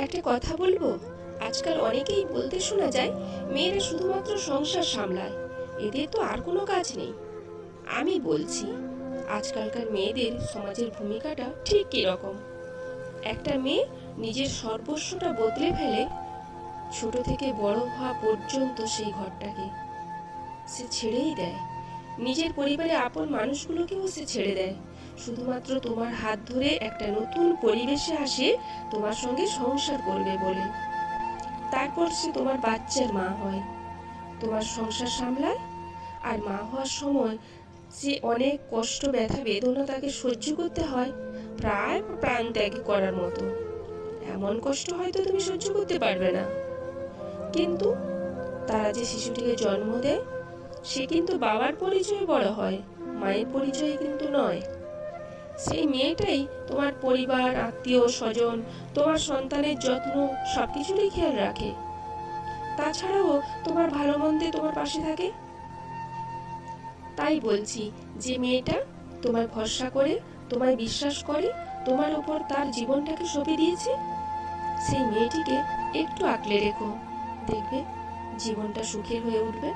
একটা কথা বলবো। আজকাল অনেকেই বলতে শোনা যায় মেয়েরা শুধুমাত্র সংসার সামলায়, এদের তো আর কোনো কাজ নেই। আমি বলছি, আজকালকার মেয়েদের সমাজের ভূমিকাটা ঠিক কিরকম। একটা মেয়ে নিজের সর্বস্বটা বদলে ফেলে, ছোট থেকে বড় হওয়া পর্যন্ত সেই ঘরটাকে সে ছেড়েই দেয়। নিজের পরিবারে আপন মানুষগুলোকেও সে ছেড়ে দেয়, শুধুমাত্র তোমার হাত ধরে একটা নতুন পরিবেশে আসে তোমার সঙ্গে সংসার করবে বলে। তারপর সে তোমার বাচ্চার মা হয়, তোমার সংসার সামলায়। আর মা হওয়ার সময় যে অনেক কষ্ট, ব্যথা, বেদনা তাকে সহ্য করতে হয়, প্রায় প্রাণ ত্যাগ করার মতো। এমন কষ্ট হয়তো তুমি সহ্য করতে পারবে না, কিন্তু তারা যে শিশুটিকে জন্ম দেয়, সে কিন্তু বাবার পরিচয়ে বড় হয়, মায়ের পরিচয়ে কিন্তু নয়। সেই মেয়েটাই তোমার পরিবার, আত্মীয় স্বজন, তোমার সন্তানের যত্ন সবকিছুরই খেয়াল রাখে। তাছাড়াও তোমার ভালো মন্দে তোমার পাশে থাকে। তাই বলছি, যে মেয়েটা তোমার ভরসা করে, তোমায় বিশ্বাস করে, তোমার উপর তার জীবনটাকে সঁপে দিয়েছে, সেই মেয়েটিকে একটু আঁকলে রেখো, দেখবে জীবনটা সুখের হয়ে উঠবে।